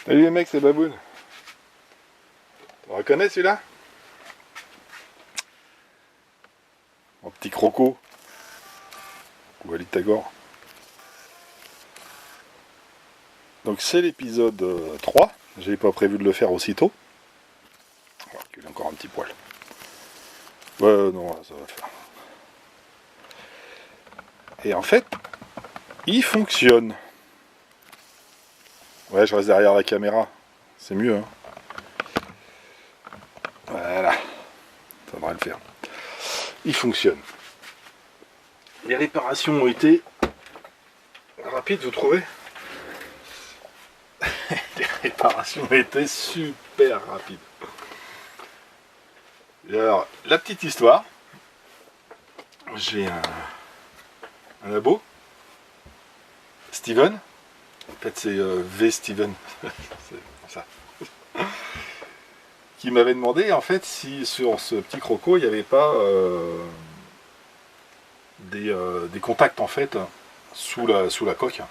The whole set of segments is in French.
Salut les mecs, c'est Baboun. Tu reconnais celui-là? Mon petit croco. Walid Tagore. Donc c'est l'épisode 3. J'avais pas prévu de le faire aussitôt. Alors qu'il a encore un petit poil. Ouais, non, ça va le faire. Et en fait, il fonctionne. Ouais, je reste derrière la caméra. C'est mieux, hein. Voilà. Ça devrait le faire. Il fonctionne. Les réparations ont été rapides, vous trouvez? Les réparations ont été super rapides. Et alors, la petite histoire. J'ai un abo. Steven. En fait, c'est V. Steven. C'est ça. Qui m'avait demandé, en fait, si sur ce petit croco, il n'y avait pas des contacts, en fait, sous la coque.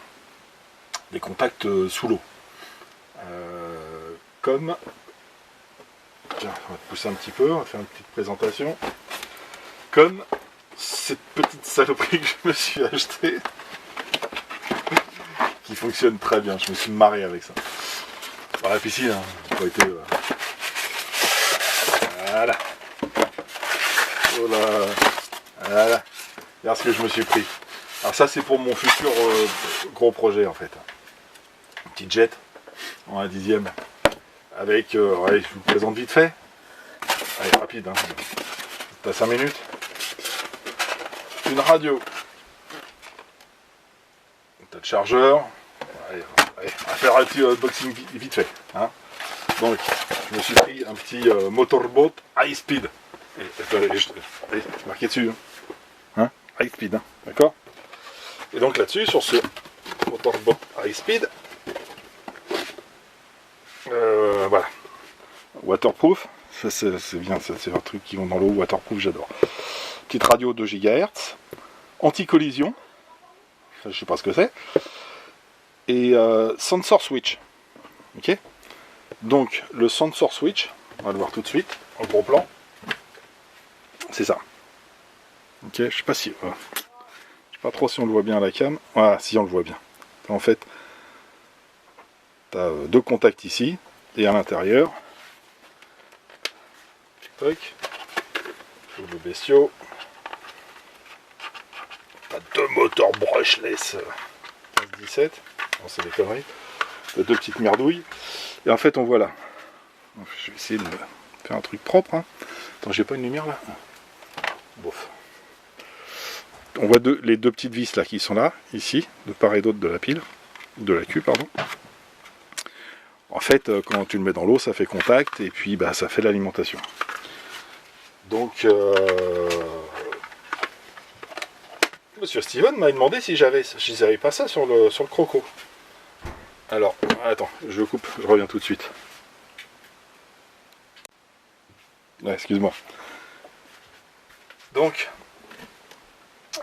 Des contacts sous l'eau. Comme... Tiens, on va te pousser un petit peu, on va faire une petite présentation. Comme cette petite saloperie que je me suis achetée. Qui fonctionne très bien, je me suis marré avec ça. Dans la piscine, hein, j'ai pas été... Voilà. Oh là. Voilà. Regarde ce que je me suis pris. Alors ça, c'est pour mon futur gros projet, en fait. Un petit jet, en un dixième. Avec, ouais, je vous présente vite fait. Allez, rapide, hein. T'as 5 minutes. Une radio. T'as le chargeur. Allez, on va faire un petit unboxing vite fait. Hein. Donc, je me suis pris un petit motorboat high speed. Allez, c'est marqué dessus. Hein, high speed, hein, d'accord. Et donc là-dessus, sur ce motorboat high speed, voilà. Waterproof, ça c'est bien, ça c'est un truc qui vont dans l'eau, waterproof, j'adore. Petite radio 2 GHz, anti-collision, ça je sais pas ce que c'est, et sensor switch, ok. Donc le sensor switch, on va le voir tout de suite, en gros plan, c'est ça. Ok, je sais pas si, je sais pas trop si on le voit bien à la cam, voilà, si on le voit bien. En fait, tu as deux contacts ici, et à l'intérieur, le bestiau, tu as deux moteurs brushless 17, non c'est des conneries, tu as deux petites merdouilles, et en fait on voit là, je vais essayer de faire un truc propre, hein. Attends, j'ai pas une lumière là, bof. On voit les deux petites vis là qui sont là, ici, de part et d'autre de la pile, de la queue, pardon. En fait, quand tu le mets dans l'eau, ça fait contact et puis bah, ça fait l'alimentation. Donc, Monsieur Steven m'a demandé si j'avais pas ça sur le croco. Alors, attends, je coupe, je reviens tout de suite. Ouais, excuse-moi. Donc,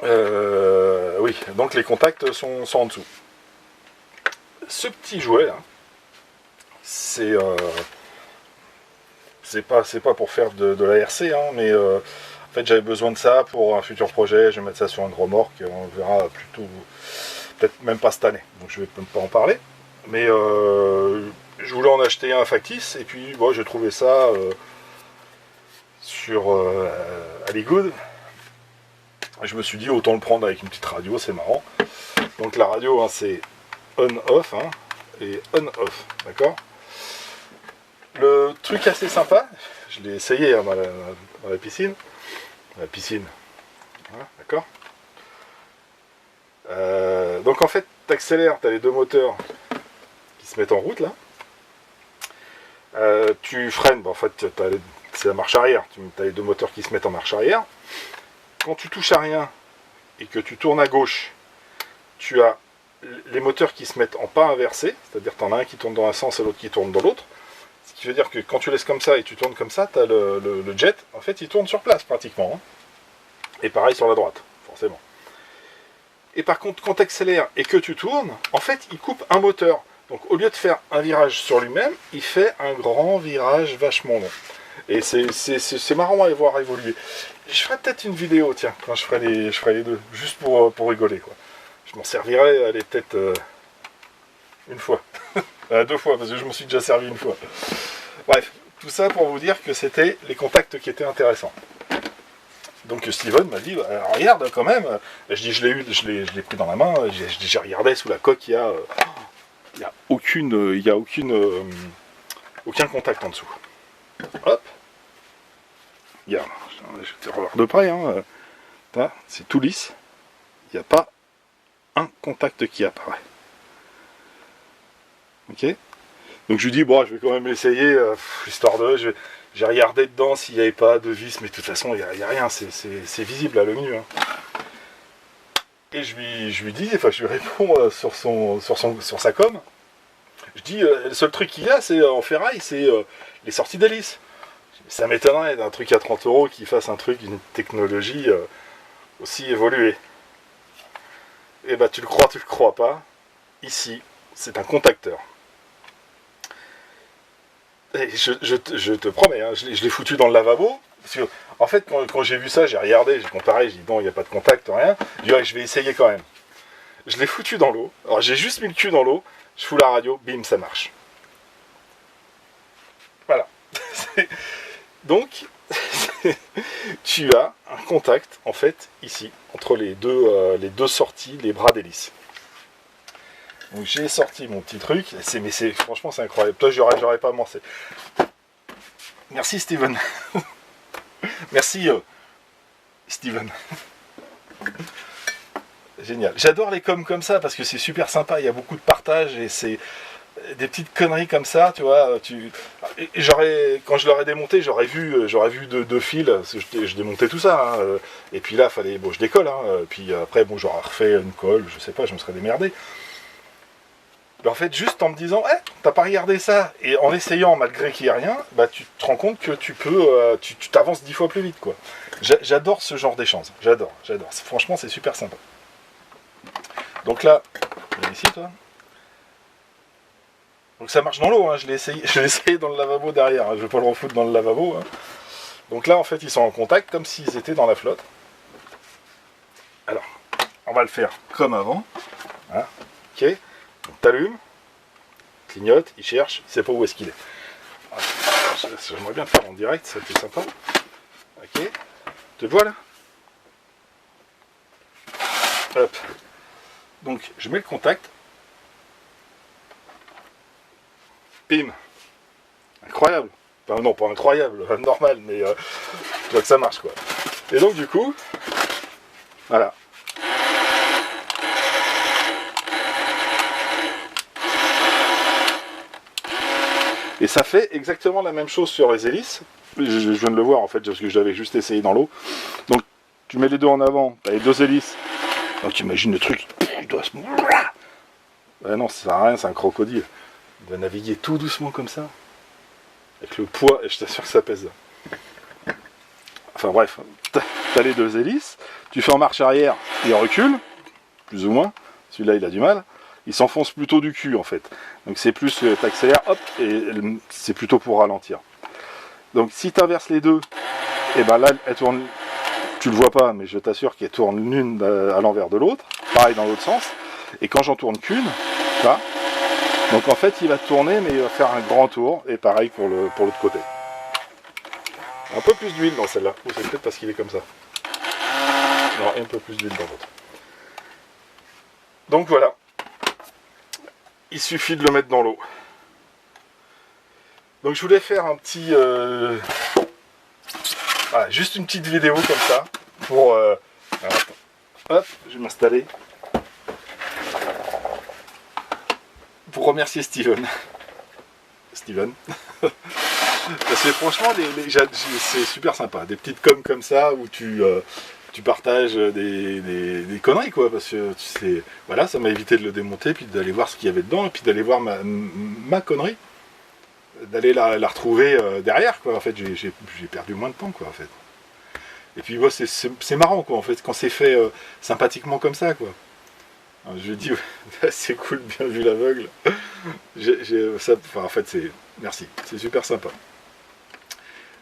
oui, donc les contacts sont en dessous. Ce petit jouet là, c'est pas pour faire de la RC, hein, mais en fait j'avais besoin de ça pour un futur projet. Je vais mettre ça sur une remorque, on verra plutôt, peut-être même pas cette année, donc je vais même pas en parler. Mais je voulais en acheter un factice, et puis bon, j'ai trouvé ça sur Aligood. Je me suis dit autant le prendre avec une petite radio, c'est marrant. Donc la radio, hein, c'est on-off, hein, et on-off, d'accord. Le truc assez sympa, je l'ai essayé hein, dans la piscine. La piscine, voilà, d'accord. Donc en fait, tu accélères, tu as les deux moteurs qui se mettent en route là. Tu freines, en fait, c'est la marche arrière. Tu as les deux moteurs qui se mettent en marche arrière. Quand tu touches à rien et que tu tournes à gauche, tu as les moteurs qui se mettent en pas inversé, c'est-à-dire tu en as un qui tourne dans un sens et l'autre qui tourne dans l'autre. Ce qui veut dire que quand tu laisses comme ça et tu tournes comme ça, tu as le jet, en fait il tourne sur place pratiquement. Hein. Et pareil sur la droite, forcément. Et par contre, quand tu accélères et que tu tournes, en fait il coupe un moteur. Donc au lieu de faire un virage sur lui-même, il fait un grand virage vachement long. Et c'est marrant à voir évoluer. Je ferai peut-être une vidéo, tiens, quand je ferai les deux, juste pour rigoler, quoi. Je m'en servirai, allez, peut-être une fois. 2 fois, parce que je m'en suis déjà servi une fois. Bref, tout ça pour vous dire que c'était les contacts qui étaient intéressants. Donc Steven m'a dit, alors, regarde quand même. Je dis, je l'ai pris dans la main, j'ai regardé sous la coque, il y a aucun contact en dessous. Hop. Je vais te revoir de près, hein. C'est tout lisse. Il n'y a pas un contact qui apparaît. Ok. Donc je lui dis, bon, je vais quand même l'essayer, histoire de... J'ai regardé dedans s'il n'y avait pas de vis, mais de toute façon, il n'y a rien, c'est visible à l'œil nu. Hein. Et je lui dis, enfin je lui réponds sur sa com. Je dis, le seul truc qu'il y a, c'est en ferraille, c'est les sorties d'hélice. Ça m'étonnerait d'un truc à 30 € qui fasse un truc, une technologie aussi évoluée. Et bah tu le crois pas. Ici, c'est un contacteur. Et je te promets, hein, je l'ai foutu dans le lavabo. Parce que, en fait, quand j'ai vu ça, j'ai regardé, j'ai comparé, j'ai dit non, il n'y a pas de contact, rien. Je dis ouais, je vais essayer quand même. Je l'ai foutu dans l'eau. Alors j'ai juste mis le cul dans l'eau, je fous la radio, bim, ça marche. Voilà. Donc, tu as un contact, en fait, ici, entre les deux sorties, les bras d'hélice. Donc j'ai sorti mon petit truc, franchement c'est incroyable. Toi j'aurais pas pensé. Merci Steven. Merci Steven. Génial. J'adore les coms comme ça parce que c'est super sympa, il y a beaucoup de partage et c'est des petites conneries comme ça, tu vois. Quand je l'aurais démonté, j'aurais vu deux fils, je démontais tout ça. Hein, et puis là, fallait, bon, je décolle. Hein, puis après, bon, j'aurais refait une colle, je sais pas, je me serais démerdé. Mais en fait, juste en me disant, t'as pas regardé ça, et en essayant, malgré qu'il n'y ait rien, bah, tu te rends compte que tu peux, tu t'avances 10 fois plus vite, quoi. J'adore ce genre d'échange. J'adore. Franchement, c'est super sympa. Donc là, viens ici, toi. Donc ça marche dans l'eau, hein. Je l'ai essayé dans le lavabo derrière. Hein. Je vais pas le refoutre dans le lavabo. Hein. Donc là, en fait, ils sont en contact comme s'ils étaient dans la flotte. Alors, on va le faire comme avant. Hein. Ok. Donc t'allumes, clignote, il cherche, il sait pas où est-ce qu'il est. J'aimerais bien le faire en direct, ça fait sympa. Ok. Tu le vois là? Hop. Donc je mets le contact. Bim. Incroyable. Enfin non, pas incroyable, normal, mais tu vois que ça marche quoi. Et donc du coup, voilà. Et ça fait exactement la même chose sur les hélices. Je viens de le voir en fait, parce que je l'avais juste essayé dans l'eau. Donc tu mets les deux en avant, tu as les deux hélices. Donc tu imagines le truc, il doit se... non, ça sert à rien, c'est un crocodile. Il doit naviguer tout doucement comme ça. Avec le poids, et je t'assure que ça pèse. Enfin bref, t'as les deux hélices, tu fais en marche arrière, il recule, plus ou moins. Celui-là il a du mal. Il s'enfonce plutôt du cul en fait. Donc c'est plus t'accélères, hop, et c'est plutôt pour ralentir. Donc si tu inverses les deux, et ben là elle tourne, tu le vois pas, mais je t'assure qu'elle tourne l'une à l'envers de l'autre, pareil dans l'autre sens. Et quand j'en tourne qu'une, là, donc en fait il va tourner, mais il va faire un grand tour, et pareil pour l'autre côté. Un peu plus d'huile dans celle-là, ou c'est peut-être parce qu'il est comme ça. Non, un peu plus d'huile dans l'autre. Donc voilà. Il suffit de le mettre dans l'eau. Donc je voulais faire un petit... voilà, juste une petite vidéo comme ça. Pour... hop, je vais m'installer. Pour remercier Steven. Steven. Parce que franchement, c'est super sympa. Des petites coms comme ça où tu partages des conneries, quoi. Parce que tu sais, voilà, ça m'a évité de le démonter, puis d'aller voir ce qu'il y avait dedans, et puis d'aller voir ma connerie. D'aller la retrouver derrière, quoi. En fait, j'ai perdu moins de temps, quoi, en fait. Et puis, ouais, c'est marrant, quoi, en fait, quand c'est fait sympathiquement comme ça, quoi. Alors, je dis, ouais, c'est cool, bien vu l'aveugle. Enfin, en fait, merci, c'est super sympa.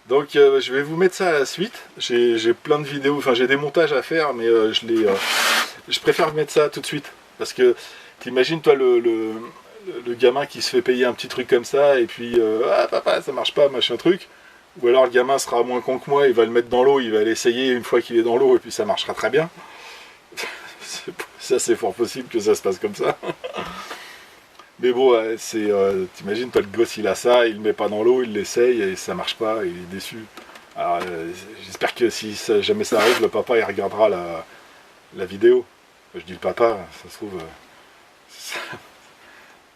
Donc je vais vous mettre ça à la suite. J'ai plein de vidéos, enfin j'ai des montages à faire, mais je préfère mettre ça tout de suite. Parce que t'imagines toi le gamin qui se fait payer un petit truc comme ça, et puis ah papa ça marche pas, machin truc. Ou alors le gamin sera moins con que moi, il va le mettre dans l'eau, il va l'essayer une fois qu'il est dans l'eau, et puis ça marchera très bien. Ça c'est fort possible que ça se passe comme ça. Mais bon, t'imagines, toi le gosse il a ça, il le met pas dans l'eau, il l'essaye et ça marche pas, il est déçu. Alors j'espère que si jamais ça arrive, le papa il regardera la vidéo. Je dis le papa, ça se trouve,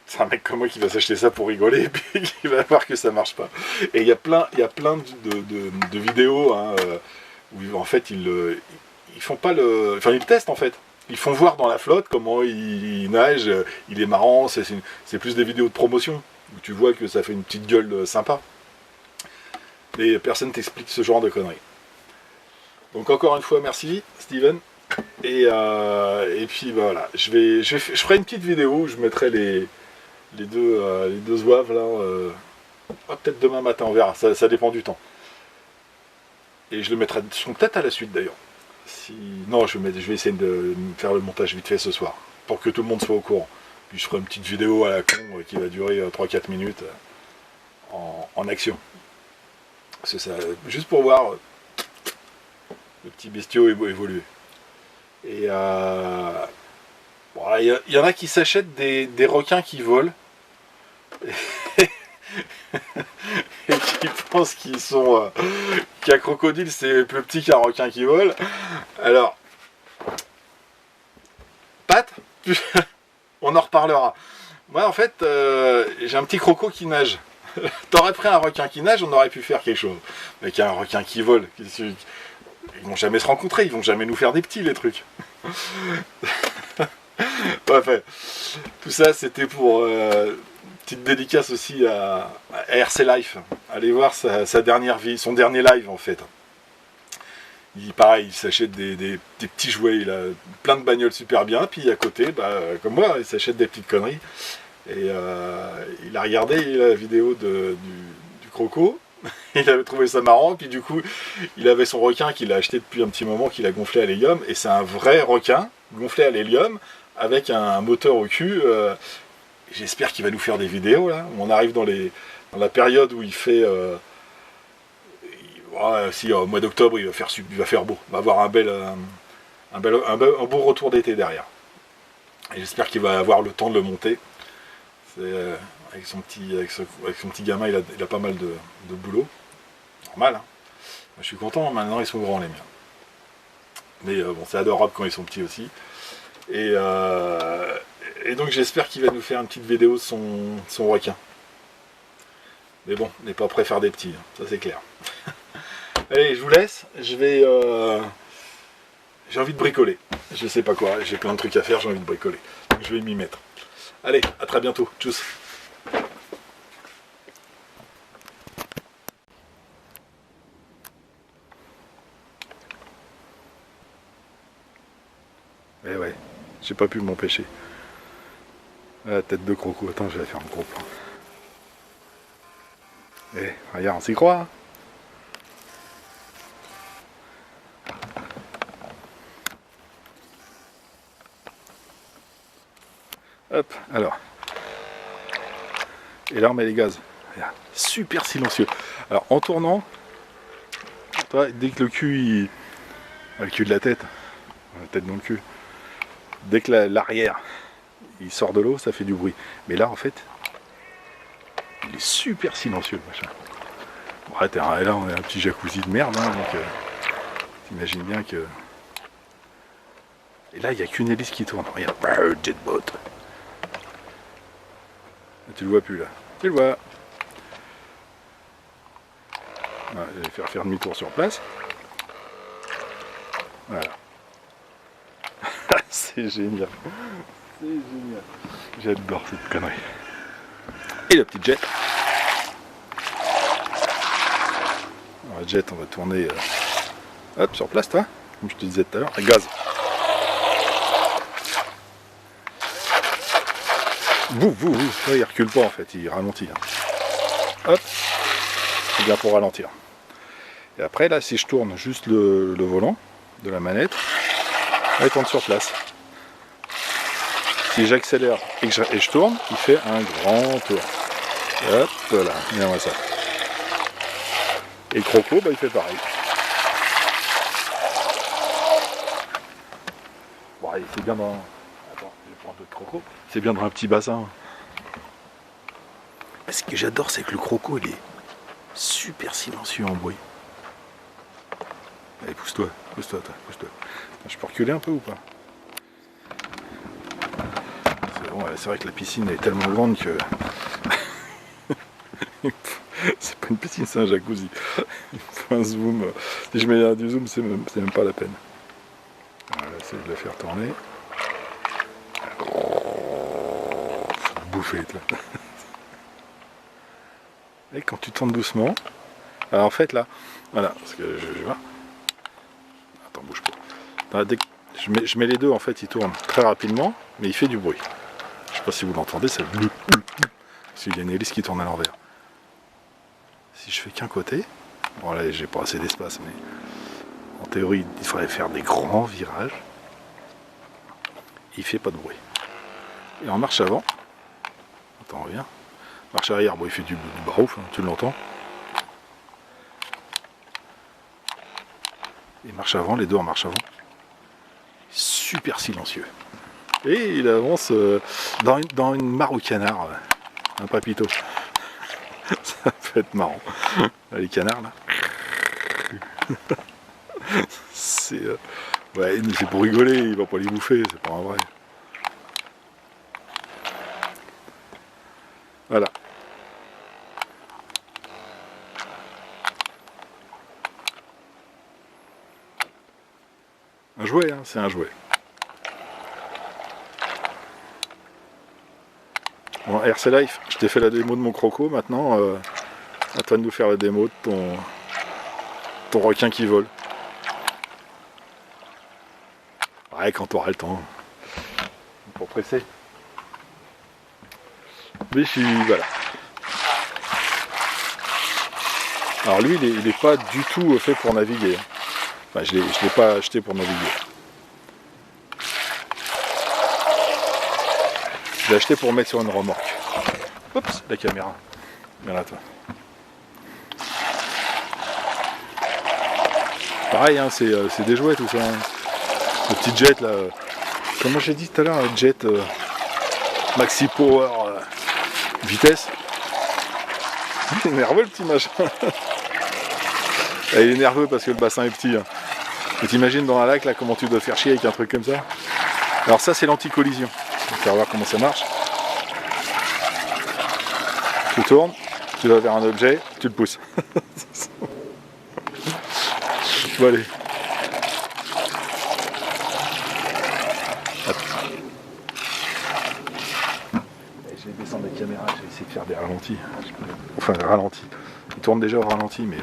c'est un mec comme moi qui va s'acheter ça pour rigoler et puis qui va voir que ça marche pas. Et il y a plein de vidéos hein, où en fait ils font pas le. Enfin ils le testent en fait. Ils font voir dans la flotte comment il nage, il est marrant, c'est plus des vidéos de promotion, où tu vois que ça fait une petite gueule sympa. Mais personne t'explique ce genre de conneries. Donc encore une fois, merci Steven. Et puis bah, voilà, je ferai une petite vidéo où je mettrai les deux zouaves là, peut-être demain matin, on verra, ça dépend du temps. Et je le mettrai peut-être à la suite d'ailleurs. Non, je vais essayer de faire le montage vite fait ce soir, pour que tout le monde soit au courant. Puis je ferai une petite vidéo à la con qui va durer 3-4 minutes en action. C'est ça, juste pour voir le petit bestiau évoluer. Et bon, y en a qui s'achètent des requins qui volent. Et qui pensent qu'ils sont qu'un crocodile c'est plus petit qu'un requin qui vole. Alors Pat, on en reparlera. Moi en fait j'ai un petit croco qui nage. T'aurais pris un requin qui nage, on aurait pu faire quelque chose. Mais qu'un requin qui vole, ils vont jamais se rencontrer, ils vont jamais nous faire des petits les trucs. Bref, tout ça c'était pour petite dédicace aussi à RC Life. Allez voir sa dernière vie, son dernier live en fait. Pareil, il s'achète des petits jouets, il a plein de bagnoles super bien, puis à côté, bah, comme moi, il s'achète des petites conneries. Et il a regardé la vidéo du croco, il avait trouvé ça marrant, puis du coup, il avait son requin qu'il a acheté depuis un petit moment, qu'il a gonflé à l'hélium, et c'est un vrai requin gonflé à l'hélium, avec un moteur au cul. J'espère qu'il va nous faire des vidéos là. On arrive dans la période où il fait. Si au mois d'octobre il va faire beau. On va avoir un beau retour d'été derrière. Et j'espère qu'il va avoir le temps de le monter. Avec son petit gamin, il a pas mal de boulot. Normal. Hein. Moi, je suis content. Maintenant ils sont grands les miens. Mais bon, c'est adorable quand ils sont petits aussi. Et donc j'espère qu'il va nous faire une petite vidéo de son requin. Mais bon, on n'est pas prêt à faire des petits, hein, ça c'est clair. Allez, je vous laisse, j'ai envie de bricoler. Je sais pas quoi, j'ai plein de trucs à faire, j'ai envie de bricoler. Donc je vais m'y mettre. Allez, à très bientôt, tchuss. Eh ouais, j'ai pas pu m'empêcher. La tête de croco, attends, je vais faire un gros plan. Eh, regarde, on s'y croit. Hein. Hop, alors. Et là, on met les gaz. Regarde, super silencieux. Alors, en tournant, toi, dès que le cul, le cul de la tête dans le cul, dès que l'arrière, il sort de l'eau, ça fait du bruit. Mais là, en fait, il est super silencieux, le machin. Bon, là, on a un petit jacuzzi de merde, hein, donc t'imagines bien que... Et là, il n'y a qu'une hélice qui tourne. Regarde, jet boat. Tu le vois plus, là. Tu le vois. Voilà, je vais faire demi-tour sur place. Voilà. C'est génial. C'est génial. J'adore cette connerie. Et le petit jet. Alors, le jet, on va tourner hop, sur place, toi. Comme je te disais tout à l'heure. Gaz. Ouais, il recule pas en fait, il ralentit. Hein. Hop, c'est bien pour ralentir. Et après là, si je tourne juste le volant de la manette, là, il tourne sur place. Si j'accélère et que je tourne, il fait un grand tour. Hop là, regarde-moi ça. Et le croco, bah, il fait pareil. Bon, c'est bien dans... Attends, je vais prendre un peu de croco. C'est bien dans un petit bassin. Ce que j'adore, c'est que le croco, il est super silencieux en bruit. Allez, pousse-toi, pousse-toi, pousse-toi. Je peux reculer un peu ou pas? Bon, c'est vrai que la piscine est tellement grande que... c'est pas une piscine, c'est un jacuzzi. Il faut un zoom. Si je mets du zoom, c'est même pas la peine. Voilà, essayer de la faire tourner. Bouffer là. Et quand tu tournes doucement, alors en fait là, voilà, parce que je vois. Attends, bouge pas. Dès que je mets les deux, en fait, ils tournent très rapidement, mais il fait du bruit. Je sais pas si vous l'entendez, c'est le parce qu'il y a une hélice qui tourne à l'envers. Si je fais qu'un côté, bon là j'ai pas assez d'espace, mais en théorie il faudrait faire des grands virages. Il fait pas de bruit. Et en marche avant, attends, reviens. Marche arrière, bon il fait du barouf, hein, tu l'entends. Et marche avant, les deux en marche avant. Super silencieux. Et il avance dans une mare au canard, un papito. Ça peut être marrant. Les canards là. C'est ouais, c'est pour rigoler, il va pas les bouffer, c'est pas un vrai. Voilà. Un jouet, hein, c'est un jouet. Bon, RC Life, je t'ai fait la démo de mon croco, maintenant à toi de nous faire la démo de ton requin qui vole. Ouais, quand t'auras le temps. Pour presser. Mais voilà. Alors lui, il est pas du tout fait pour naviguer. Enfin, je l'ai pas acheté pour naviguer. Je l'ai acheté pour mettre sur une remorque. Oups, la caméra. Viens là, toi. Pareil, hein, c'est des jouets tout ça. Hein. Le petit jet là. Comment j'ai dit tout à l'heure, un jet maxi power vitesse. Il est nerveux le petit machin. Il est nerveux parce que le bassin est petit. Hein. Et t'imagines dans un lac là comment tu dois faire chier avec un truc comme ça. Alors ça c'est l'anti-collision. On va voir comment ça marche. Tu tournes, tu vas vers un objet, tu le pousses. Bon allez. Je vais descendre la caméra, je vais essayer de faire des ralentis. Enfin des ralentis. Il tourne déjà au ralenti, mais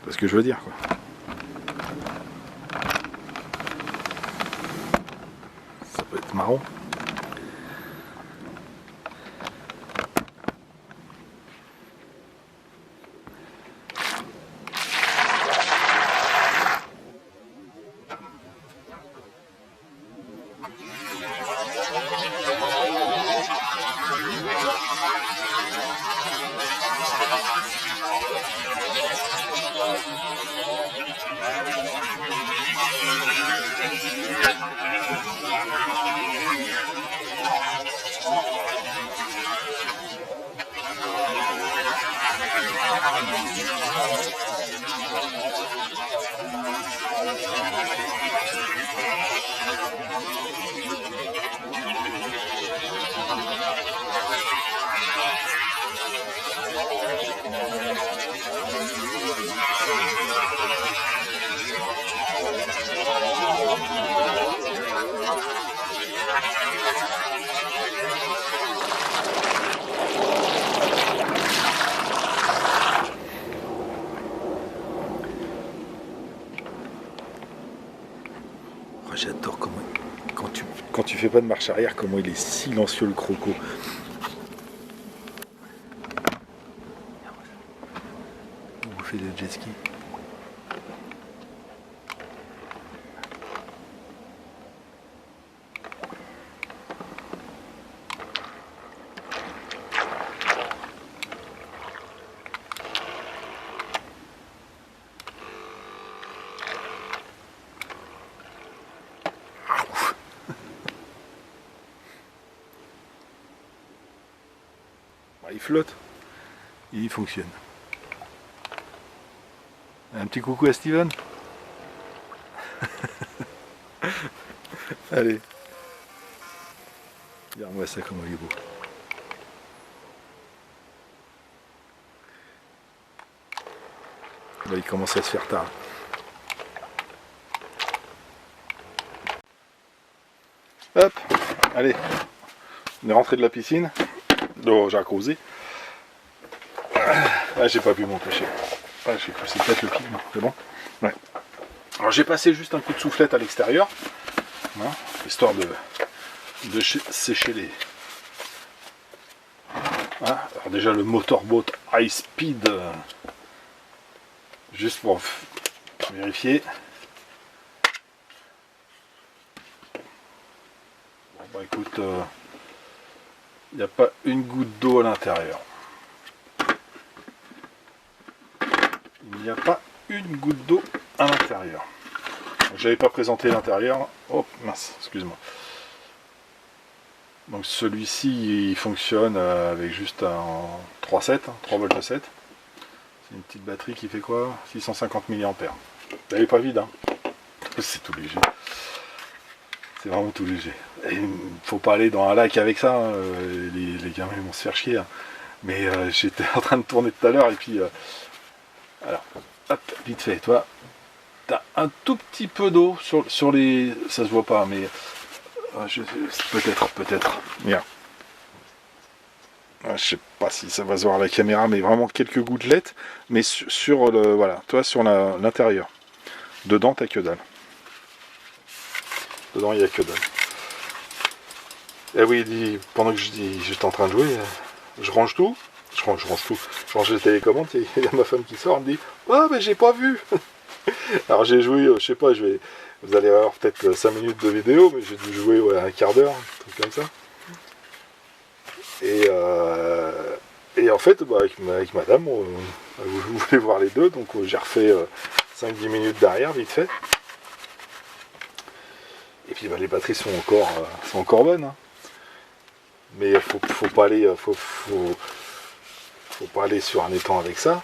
c'est ce que je veux dire quoi. Ça peut être marrant. fait pas de marche arrière, comment il est silencieux le croco. On fait des jet ski. Il flotte, il fonctionne. Un petit coucou à Steven. Allez. Regarde-moi ça, comment il est beau. Là, il commence à se faire tard. Hop, allez. On est rentré de la piscine. Oh, j'ai causé. Ah, j'ai pas pu m'empêcher. Ah, j'ai cru c'est peut-être le pigment, c'est bon. Ouais. Alors j'ai passé juste un coup de soufflette à l'extérieur, hein, histoire de sécher les. Hein, alors déjà le motorboat high speed, juste pour vérifier. Bon, bah écoute, il n'y a pas une goutte d'eau à l'intérieur. Il n'y a pas une goutte d'eau à l'intérieur. J'avais pas présenté l'intérieur. Oh mince, excuse-moi. Donc celui-ci il fonctionne avec juste un 3,7, 3 volts 7. C'est une petite batterie qui fait quoi? 650 mAh. Elle n'est pas vide, hein. C'est tout léger. C'est vraiment tout léger. Il ne faut pas aller dans un lac avec ça, hein. Les gamins ils vont se faire chier. Hein. Mais j'étais en train de tourner tout à l'heure et puis alors, hop, vite fait, toi, t'as un tout petit peu d'eau sur les... Ça se voit pas, mais... peut-être. Regarde. Je sais pas si ça va se voir à la caméra, mais vraiment quelques gouttelettes. Mais sur le... Voilà, toi, sur l'intérieur. Dedans, t'as que dalle. Dedans, il n'y a que dalle. Et oui, pendant que j'étais en train de jouer, je range tout. Je range tout. Je range les télécommandes, il y a ma femme qui sort, elle me dit « Ah, mais j'ai pas vu !» Alors j'ai joué, je sais pas, vous allez avoir peut-être 5 minutes de vidéo, mais j'ai dû jouer un quart d'heure, un truc comme ça. Et en fait, bah, avec madame, vous voulez voir les deux, donc j'ai refait 5-10 minutes derrière, vite fait. Et puis bah, les batteries sont encore bonnes. Hein. Mais faut pas aller... Faut pas aller sur un étang avec ça.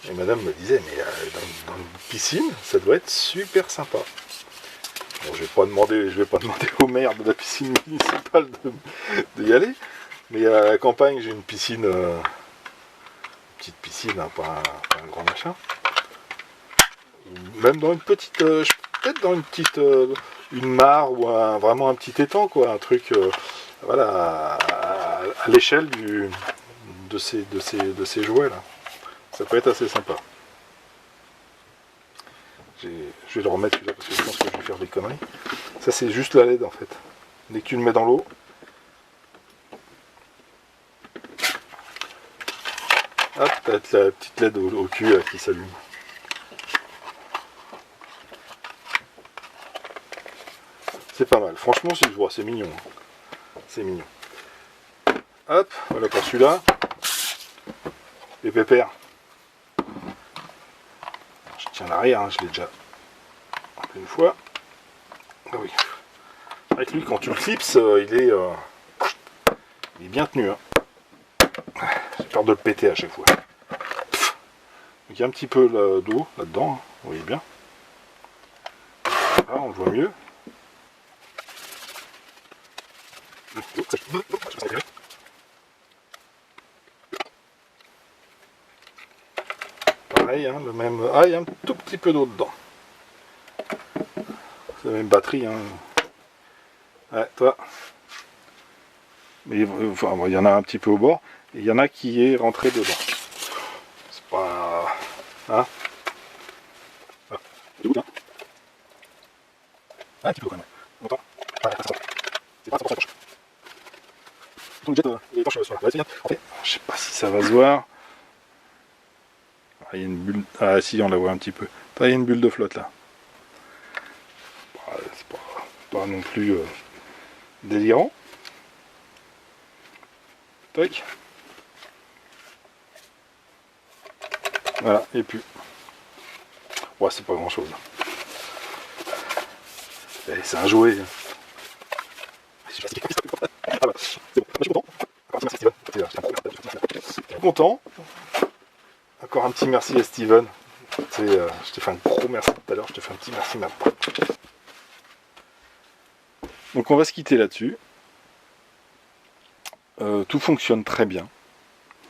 Et madame me disait, mais dans une piscine, ça doit être super sympa. Bon, je vais pas demander au maire de la piscine municipale d'y aller. Mais à la campagne, j'ai une piscine, petite piscine, hein, pas un grand machin. Même dans une petite, peut-être dans une petite, une mare ou vraiment un petit étang, quoi, un truc, voilà, à l'échelle de ces jouets là. Ça peut être assez sympa. Je vais le remettre là parce que je pense que je vais faire des conneries. Ça c'est juste la LED en fait. Dès que tu le mets dans l'eau. Hop, t'as la petite LED au cul là, qui s'allume. C'est pas mal. Franchement, c'est mignon. C'est mignon. Hop, voilà pour celui-là. Les pépères. Je tiens l'arrière, hein, je l'ai déjà fait une fois. Ah oui. Avec lui, quand tu le clipses, il est bien tenu. Hein. J'ai peur de le péter à chaque fois. Donc il y a un petit peu d'eau là-dedans, hein, vous voyez bien. Là, on le voit mieux. Pareil, hein, le même. Ah, il y a un tout petit peu d'eau dedans. C'est la même batterie. Hein. Ouais, toi. Mais enfin, il y en a un petit peu au bord. Et il y en a qui est rentré dedans. C'est pas. Hein? Ah, c'est où, hein? Ah, un petit peu quand même. Longtemps. Ah, C'est pas étanche. Le jet il est étanche sur la ouais, c'est bien. En fait, je sais pas si ça va se voir. Ah, il y a une bulle. Ah si, on la voit un petit peu. Il y a une bulle de flotte là. C'est pas non plus délirant. Tac. Voilà, et puis. Ouais, c'est pas grand chose. C'est un jouet. Ah bah, c'est bon, je suis content. Merci Steven. Je suis content. Encore un petit merci à Steven. Je t'ai fait un gros merci tout à l'heure, je te fais un petit merci maintenant. Donc on va se quitter là-dessus. Tout fonctionne très bien.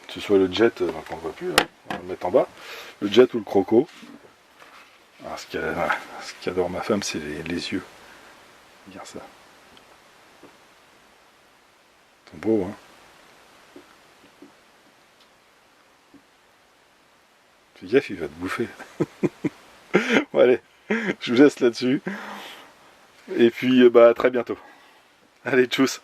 Que ce soit le jet, qu'on ne voit plus, hein, on va le mettre en bas. Le jet ou le croco. Alors, ce qu'adore ma femme, c'est les yeux. Regarde ça. Ils sont beaux, hein. Fais gaffe, il va te bouffer. Bon, allez, je vous laisse là-dessus. Et puis, bah, à très bientôt. Allez, tchuss.